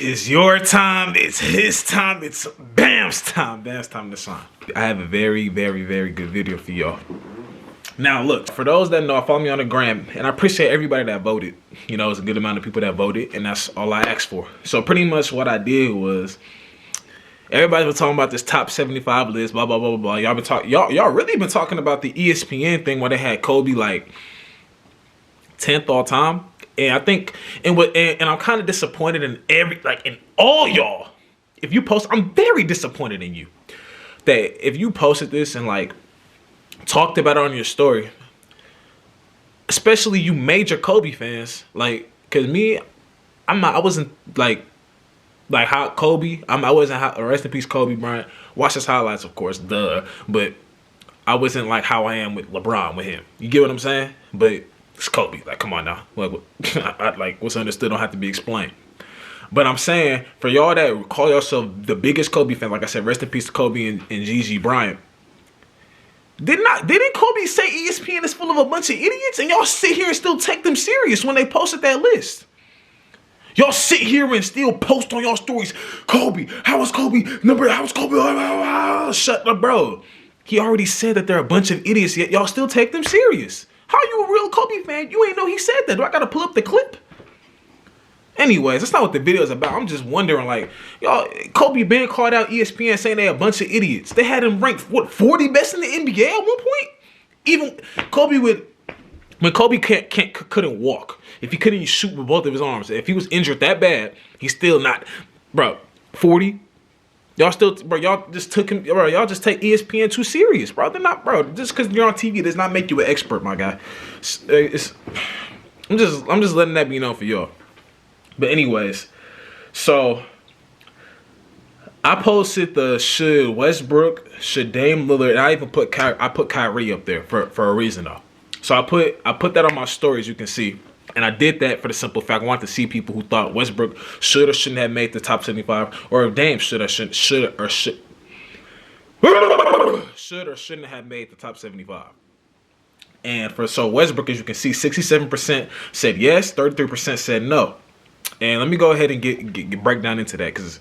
It's your time. It's his time. It's Bam's time. Bam's time to shine. I have a very, very, very good video for y'all. Now, look, for those that know, follow me on the gram, and I appreciate everybody that voted. You know, it's a good amount of people that voted, and that's all I asked for. So pretty much what I did was, everybody was talking about this top 75 list, blah, blah, blah, blah, blah. Y'all really been talking about the ESPN thing where they had Kobe like 10th all time. And I think, and I'm kind of disappointed in in all y'all. If you post, I'm very disappointed in you. That if you posted this and like talked about it on your story, especially you major Kobe fans, like, cause me, I wasn't like how Kobe, I wasn't, rest in peace Kobe Bryant. Watch his highlights, of course, duh. But I wasn't like how I am with LeBron, with him. You get what I'm saying? But it's Kobe. Like, come on now. Like, what's understood don't have to be explained. But I'm saying, for y'all that call yourself the biggest Kobe fan, like I said, rest in peace to Kobe and Gigi Bryant. Didn't Kobe say ESPN is full of a bunch of idiots? And y'all sit here and still take them serious when they posted that list. Y'all sit here and still post on y'all stories. Kobe, how was Kobe? How was Kobe? Shut up, bro. He already said that they're a bunch of idiots, yet y'all still take them serious. How are you a real Kobe fan? You ain't know he said that. Do I gotta pull up the clip? Anyways, that's not what the video is about. I'm just wondering, like, y'all, Kobe been called out ESPN saying they a bunch of idiots. They had him ranked, what, 40 best in the NBA at one point? Even Kobe when Kobe couldn't walk, if he couldn't shoot with both of his arms, if he was injured that bad, he's still not, bro, 40? Y'all still, bro, y'all just took him, bro, y'all just take ESPN too serious, bro. They're not, bro, just because you're on TV does not make you an expert, my guy. I'm just letting that be known for y'all. But anyways, so I posted the should Westbrook, should Dame Lillard, and I even put Kyrie up there for a reason though. So I put that on my story, as you can see. And I did that for the simple fact I wanted to see people who thought Westbrook should or shouldn't have made the top 75, or if Dame should or shouldn't have made the top 75. And so Westbrook, as you can see, 67% said yes, 33% said no. And let me go ahead and get break down into that, because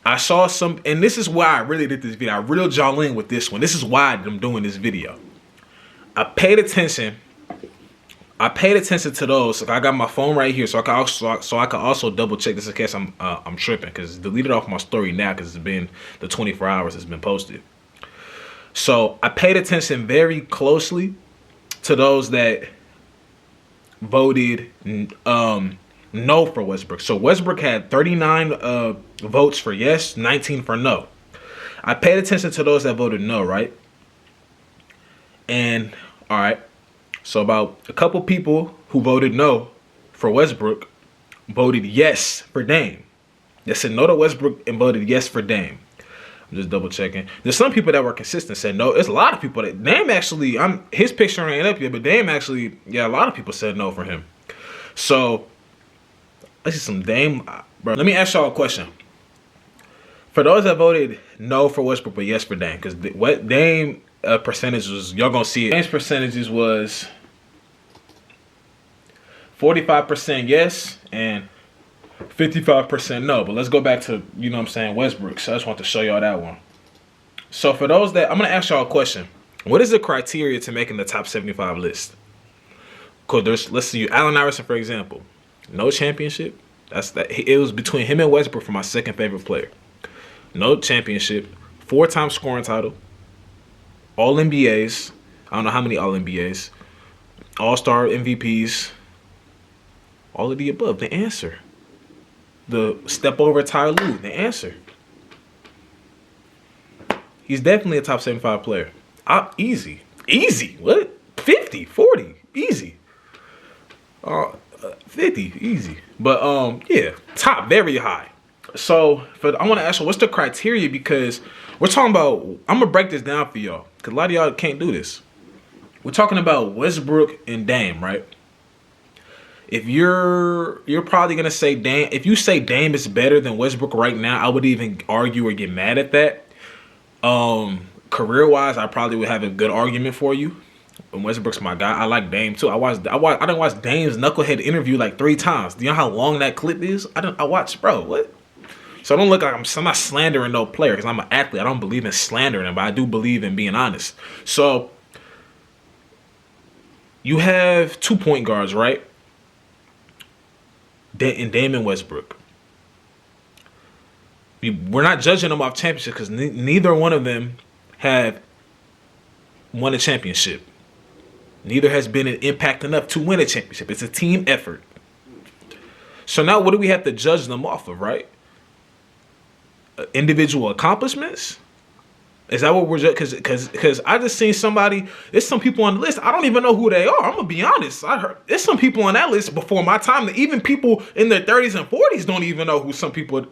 I saw some, and this is why I really did this video. I reeled y'all in with this one. This is why I'm doing this video. I paid attention to those. So I got my phone right here, so I can also double check this in case I'm tripping, because it's deleted off my story now because it's been the 24 hours it's been posted. So I paid attention very closely to those that voted no for Westbrook. So Westbrook had 39 votes for yes, 19 for no. I paid attention to those that voted no, right? And all right. So about a couple people who voted no for Westbrook voted yes for Dame. They said no to Westbrook and voted yes for Dame. I'm just double checking. There's some people that were consistent, said no. There's a lot of people that Dame actually, his picture ain't up yet, but Dame actually, yeah, a lot of people said no for him. So let's see some Dame. Bro, let me ask y'all a question. For those that voted no for Westbrook but yes for Dame, because what Dame percentage was, y'all gonna see it. Dame's percentages was 45% yes and 55% no. But let's go back to, you know what I'm saying, Westbrook. So I just want to show y'all that one. So for those that, I'm gonna ask y'all a question. What is the criteria to making the top 75 list? Because let's see, Allen Iverson, for example, no championship. That's that. It was between him and Westbrook for my second favorite player. No championship, 4-time scoring title, all NBAs. I don't know how many all NBAs, all-star MVPs, all of the above. The answer. The step over Ty Lue. The answer. He's definitely a top 75 player. Easy. What? 50, 40, easy. 50, easy. But yeah, top, very high. So I want to ask you, what's the criteria? Because we're talking about, I'm gonna break this down for y'all, because a lot of y'all can't do this. We're talking about Westbrook and Dame, right? If you're probably gonna say Dame, if you say Dame is better than Westbrook right now, I would even argue or get mad at that. Career-wise, I probably would have a good argument for you. Westbrook's my guy. I like Dame too. I done watched Dame's knucklehead interview like 3 times. Do you know how long that clip is? I watched, bro. What? So I don't look like I'm not slandering no player because I'm an athlete. I don't believe in slandering him, but I do believe in being honest. So you have 2 point guards, right? And Dame and Westbrook. We're not judging them off championship because neither one of them have won a championship. Neither has been an impact enough to win a championship. It's a team effort. So now what do we have to judge them off of, right? Individual accomplishments? Is that what we're judging? Because I just seen somebody, there's some people on the list, I don't even know who they are. I'm going to be honest. I heard there's some people on that list before my time that even people in their 30s and 40s don't even know who some people,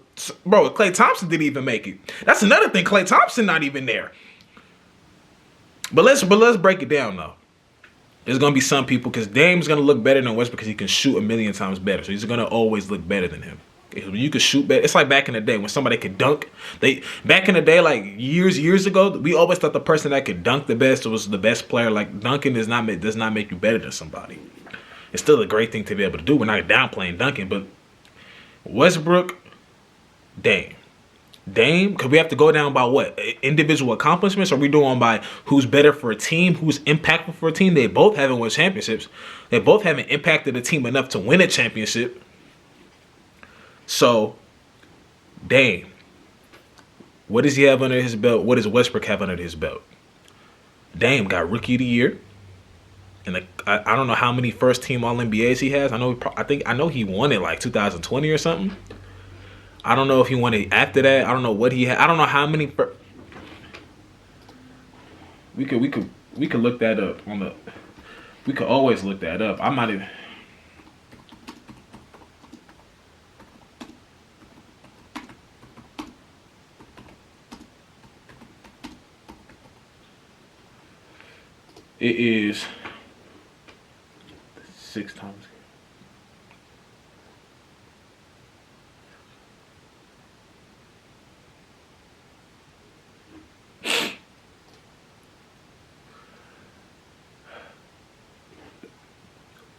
bro, Klay Thompson didn't even make it. That's another thing. Klay Thompson not even there. But let's break it down though. There's going to be some people, because Dame's going to look better than Westbrook because he can shoot a million times better. So he's going to always look better than him. When you could shoot better, it's like back in the day when somebody could dunk. Back in the day, like years ago, we always thought the person that could dunk the best was the best player. Like dunking does not make you better than somebody. It's still a great thing to be able to do. We're not downplaying dunking, but Westbrook, Dame, because we have to go down by what? Individual accomplishments? Or are we doing by who's better for a team, who's impactful for a team? They both haven't won championships. They both haven't impacted a team enough to win a championship. So, Dame, what does he have under his belt? What does Westbrook have under his belt? Dame got Rookie of the Year, and I don't know how many first-team All-NBAs he has. I know he won it like 2020 or something. I don't know if he won it after that. I don't know what he had. I don't know how many. We could look that up on the. We could always look that up. I might even. It is 6 times.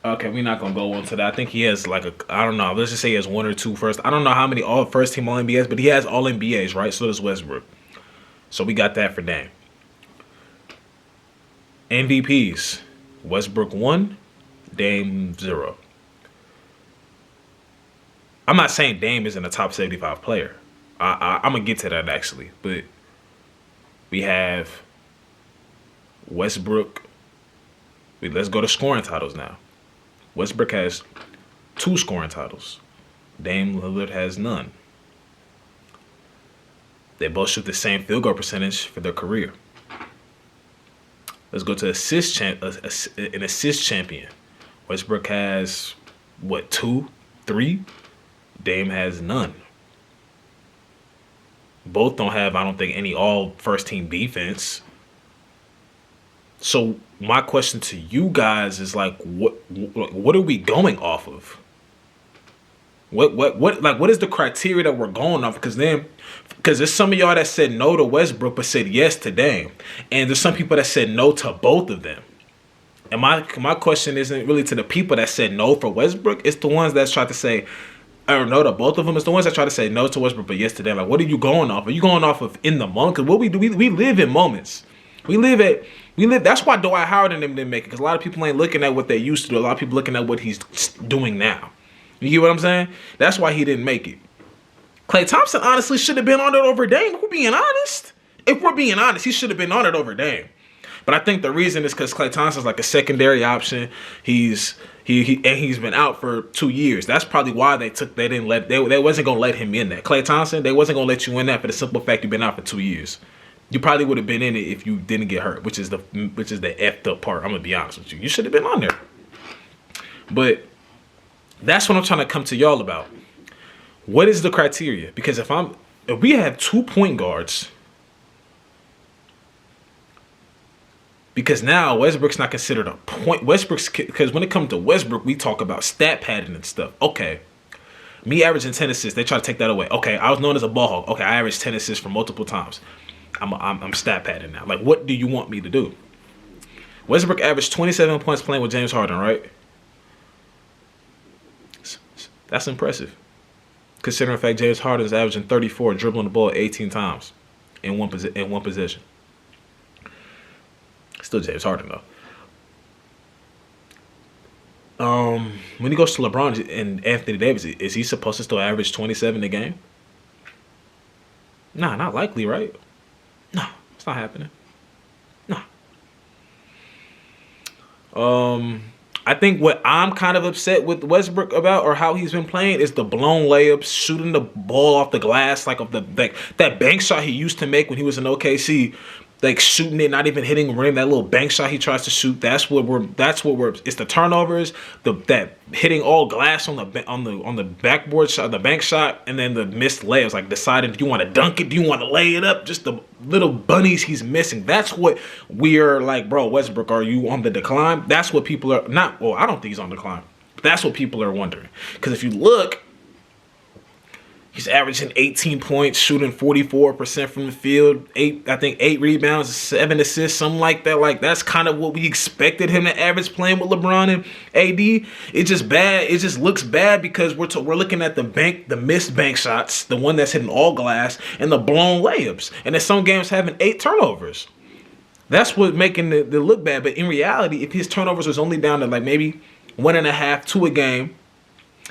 Okay, we're not gonna go into that. I think he has like I don't know. Let's just say he has 1 or 2 first. I don't know how many all first team All NBAs, but he has All NBAs, right? So does Westbrook. So we got that for Dame. MVPs, Westbrook 1, Dame 0. I'm not saying Dame isn't a top 75 player. I'm going to get to that actually. But we have Westbrook. Let's go to scoring titles now. Westbrook has 2 scoring titles. Dame Lillard has none. They both shoot the same field goal percentage for their career. Let's go to an assist champion. Westbrook has, 2, 3? Dame has none. Both don't have, I don't think, any all first team defense. So my question to you guys is like, what are we going off of? What is the criteria that we're going off? Because there's some of y'all that said no to Westbrook but said yes to Dame, and there's some people that said no to both of them. And my question isn't really to the people that said no for Westbrook. It's the ones that tried to say or no to both of them. It's the ones that try to say no to Westbrook but yes to Dame. Like, what are you going off? Are you going off of in the moment? Because what we do, we live in moments. We live. That's why Dwight Howard and them didn't make it. Because a lot of people ain't looking at what they used to do. A lot of people looking at what he's doing now. You get what I'm saying? That's why he didn't make it. Klay Thompson honestly should have been on it over Dame. If we're being honest. He should have been on it over Dame. But I think the reason is because Klay Thompson's like a secondary option. He's been out for 2 years. That's probably why they wasn't gonna let him in that. Klay Thompson, they wasn't gonna let you in that for the simple fact you've been out for 2 years. You probably would have been in it if you didn't get hurt, which is the effed up part. I'm gonna be honest with you. You should have been on there. But that's what I'm trying to come to y'all about. What is the criteria? Because if we have 2 point guards, because now Westbrook's not considered a point. Because when it comes to Westbrook, we talk about stat padding and stuff. Okay, me averaging 10 assists, they try to take that away. Okay, I was known as a ball hog. Okay, I averaged 10 assists for multiple times. I'm stat padding now. Like, what do you want me to do? Westbrook averaged 27 points playing with James Harden, right? That's impressive. Considering the fact James Harden is averaging 34, dribbling the ball 18 times in one possession. Still James Harden, though. When he goes to LeBron and Anthony Davis, is he supposed to still average 27 a game? Nah, not likely, right? No, it's not happening. No. I think what I'm kind of upset with Westbrook about, or how he's been playing, is the blown layups, shooting the ball off the glass, like that bank shot he used to make when he was in OKC. Like shooting it, not even hitting the rim. That little bank shot he tries to shoot. That's what we're. It's the turnovers, that hitting all glass on the backboard shot, the bank shot, and then the missed layups. Like deciding, do you want to dunk it? Do you want to lay it up? Just the little bunnies he's missing. That's what we're like, bro. Westbrook, are you on the decline? That's what people are not. Well, I don't think he's on decline. But that's what people are wondering. Because if you look, he's averaging 18 points, shooting 44% from the field, 8 rebounds, 7 assists, something like that. Like, that's kind of what we expected him to average playing with LeBron and AD. It's just bad. It just looks bad because we're looking at the missed bank shots, the one that's hitting all glass, and the blown layups. And in some games having 8 turnovers. That's what making it look bad. But in reality, if his turnovers was only down to like maybe 1.5, 2 a game,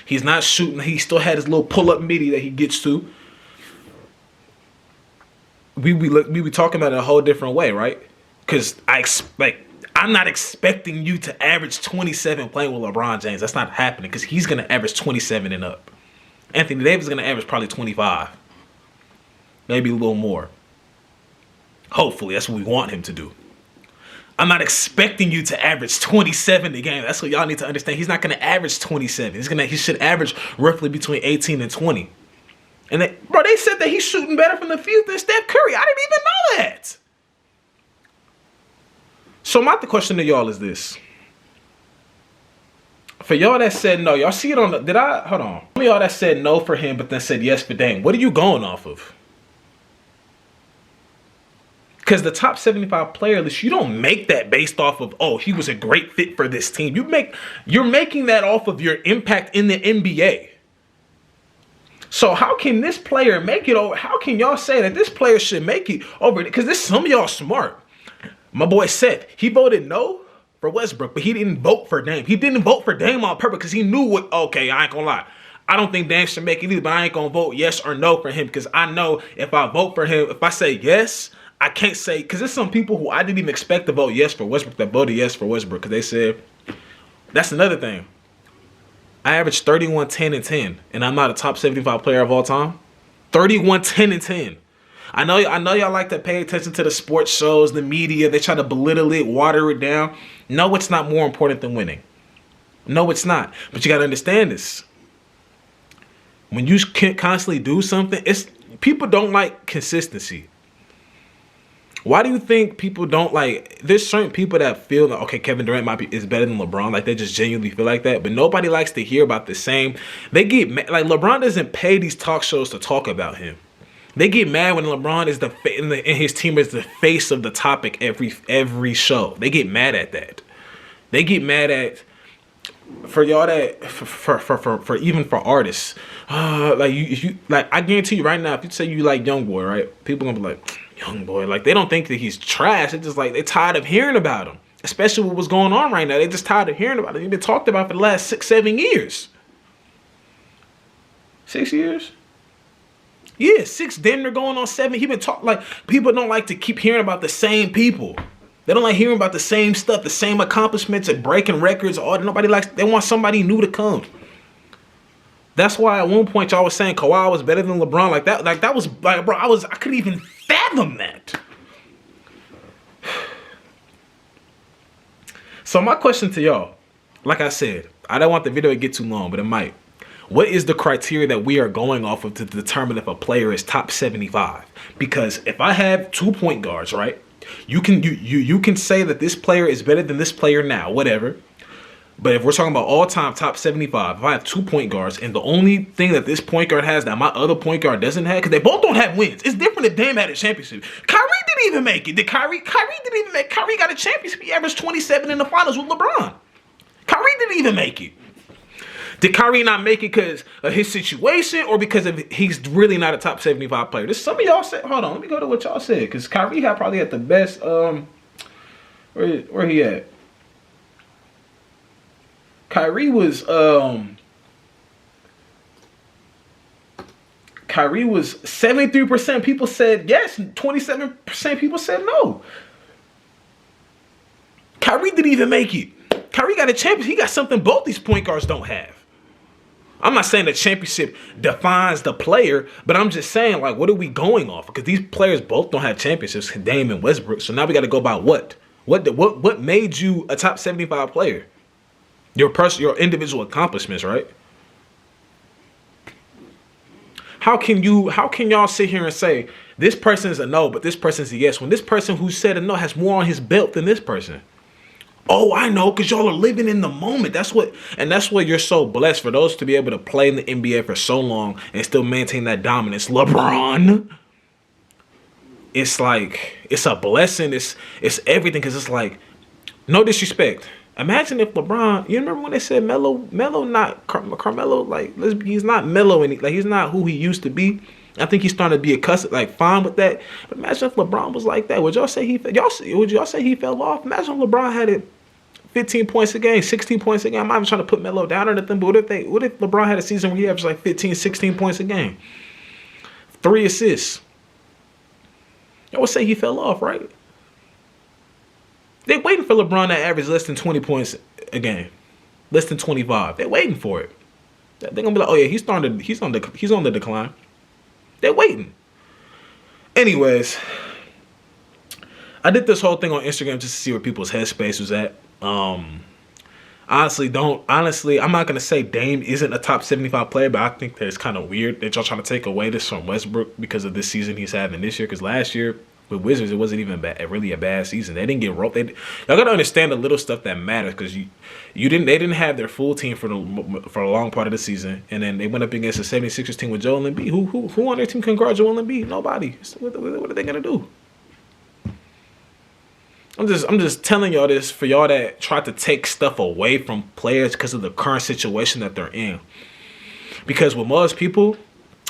he's not shooting. He still had his little pull-up midi that he gets to. We be talking about it a whole different way, right? Because I'm not expecting you to average 27 playing with LeBron James. That's not happening because he's going to average 27 and up. Anthony Davis is going to average probably 25. Maybe a little more. Hopefully, that's what we want him to do. I'm not expecting you to average 27 a game. That's what y'all need to understand. He's not going to average 27. He should average roughly between 18 and 20. And they said that he's shooting better from the field than Steph Curry. I didn't even know that. So the question to y'all is this. For y'all that said no, y'all see it on hold on. Some of y'all that said no for him but then said yes for Dame. What are you going off of? Because the top 75 player list, you don't make that based off of, oh, he was a great fit for this team. You're making that off of your impact in the NBA. So how can this player make it over? How can y'all say that this player should make it over? Because some of y'all smart. My boy said he voted no for Westbrook, but he didn't vote for Dame. He didn't vote for Dame on purpose because he knew okay, I ain't gonna lie. I don't think Dame should make it either, but I ain't gonna vote yes or no for him because I know if I vote for him, if I say yes, I can't say, because there's some people who I didn't even expect to vote yes for Westbrook that voted yes for Westbrook because they said, that's another thing. I averaged 31, 10, and 10, and I'm not a top 75 player of all time. 31, 10, and 10. I know y'all like to pay attention to the sports shows, the media. They try to belittle it, water it down. No, it's not more important than winning. No, it's not. But you got to understand this. When you constantly do something, people don't like consistency. Why do you think people don't like? There's certain people that feel that okay, Kevin Durant is better than LeBron. Like they just genuinely feel like that, but nobody likes to hear about the same. They get mad, like LeBron doesn't pay these talk shows to talk about him. They get mad when LeBron is and his team is the face of the topic every show. They get mad at that. They get mad at for y'all that for even for artists. Like you like I guarantee you right now, if you say you like YoungBoy, right? People gonna be like. Young boy, like they don't think that he's trash. It's just like they're tired of hearing about him, especially with what's going on right now. They're just tired of hearing about it. He's been talked about for the last 6, 7 years. 6 years? Yeah, 6. Damn, they're going on 7. He been talking like people don't like to keep hearing about the same people. They don't like hearing about the same stuff, the same accomplishments, and breaking records. Nobody likes. They want somebody new to come. That's why at one point y'all was saying Kawhi was better than LeBron. Like that was like, bro, I couldn't even fathom that. So my question to y'all, like I said, I don't want the video to get too long, but it might. What is the criteria that we are going off of to determine if a player is top 75? Because if I have 2 point guards, right? You can say that this player is better than this player now, whatever. But if we're talking about all-time top 75, if I have 2 point guards, and the only thing that this point guard has that my other point guard doesn't have, because they both don't have wins. It's different if Dame had a championship. Kyrie didn't didn't even make it. Did Kyrie? Kyrie didn't even make. Kyrie got a championship. He averaged 27 in the finals with LeBron. Kyrie didn't even make it. Did Kyrie not make it because of his situation or because of he's really not a top 75 player? This some of y'all said. Hold on, let me go to what y'all said because Kyrie probably had the best. Where he at? Kyrie was 73% people said yes, and 27% people said no. Kyrie didn't even make it. Kyrie got a championship. He got something both these point guards don't have. I'm not saying the championship defines the player, but I'm just saying, like, what are we going off? Because these players both don't have championships, Dame and Westbrook. So now we got to go by what? What made you a top 75 player? Your individual accomplishments, right? How can y'all sit here and say this person is a no, but this person is a yes, when this person who said a no has more on his belt than this person? Oh, I know, because y'all are living in the moment. That's what you're so blessed for those to be able to play in the NBA for so long and still maintain that dominance. LeBron, it's like, it's a blessing. It's everything, because it's like, no disrespect. Imagine if LeBron, you remember when they said Melo not Carmelo, like he's not Melo, and like he's not who he used to be. I think he's starting to be accustomed, like fine with that. But imagine if LeBron was like that. Would y'all say he fell off? Imagine if LeBron had it 15 points a game, 16 points a game. I'm not even trying to put Melo down or nothing, but what if LeBron had a season where he averaged like 15, 16 points a game? 3 assists. Y'all would say he fell off, right? They're waiting for LeBron to average less than 20 points a game. Less than 25. They're waiting for it. They're going to be like, oh yeah, he's on the decline. They're waiting. Anyways, I did this whole thing on Instagram just to see where people's headspace was at. Honestly, I'm not going to say Dame isn't a top 75 player, but I think that it's kind of weird that y'all trying to take away this from Westbrook because of this season he's having this year. Because last year with Wizards, it wasn't even really a bad season. They didn't get roped. Y'all got to understand the little stuff that matters, because they didn't have their full team for a long part of the season, and then they went up against the 76ers team with Joel Embiid. Who on their team can guard Joel Embiid? Nobody. So what are they gonna do? I'm just telling y'all this for y'all that try to take stuff away from players because of the current situation that they're in. Because with most people,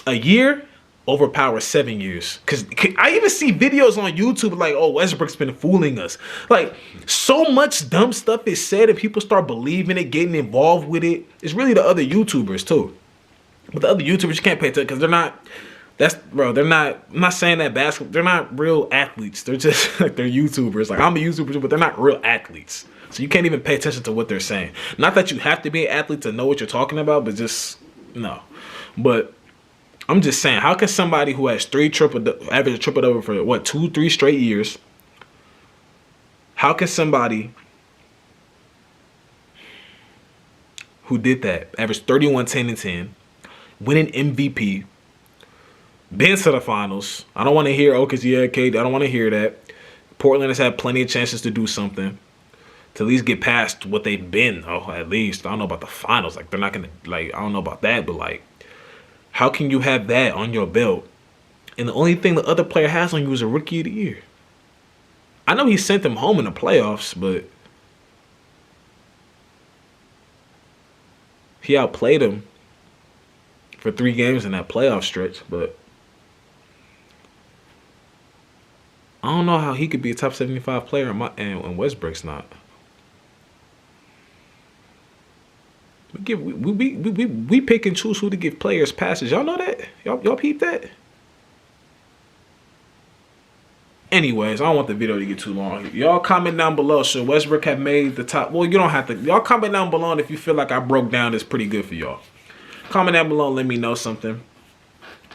a year overpowers 7 years. Because I even see videos on YouTube like, oh, Westbrook's been fooling us. Like, so much dumb stuff is said and people start believing it, getting involved with it. It's really the other YouTubers too. But the other YouTubers, you can't pay attention because they're not. They're not. I'm not saying that basketball. They're not real athletes. They're just like, they're YouTubers. Like, I'm a YouTuber, but they're not real athletes. So you can't even pay attention to what they're saying. Not that you have to be an athlete to know what you're talking about, but just no. But I'm just saying, how can somebody who has average a triple double for 2-3 straight years? How can somebody who did that average 31, 10, and 10, win an MVP? Been to the finals. I don't want to hear, because KD. I don't want to hear that. Portland has had plenty of chances to do something, to at least get past what they've been. At least I don't know about the finals. Like, they're not gonna, like, I don't know about that, but like, how can you have that on your belt, and the only thing the other player has on you is a Rookie of the Year? I know he sent them home in the playoffs, but he outplayed them for 3 games in that playoff stretch, but I don't know how he could be a top 75 player and Westbrook's not. We pick and choose who to give players passes. Y'all know that? Y'all peep that? Anyways, I don't want the video to get too long. Y'all comment down below. Should Westbrook have made the top? Well, you don't have to. Y'all comment down below if you feel like I broke down this pretty good for y'all. Comment down below and let me know something.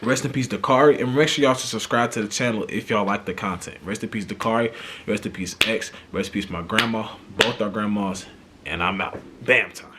Rest in peace, Dakari, and make sure y'all should subscribe to the channel if y'all like the content. Rest in peace, Dakari. Rest in peace, X. Rest in peace, my grandma. Both our grandmas. And I'm out. Bam time.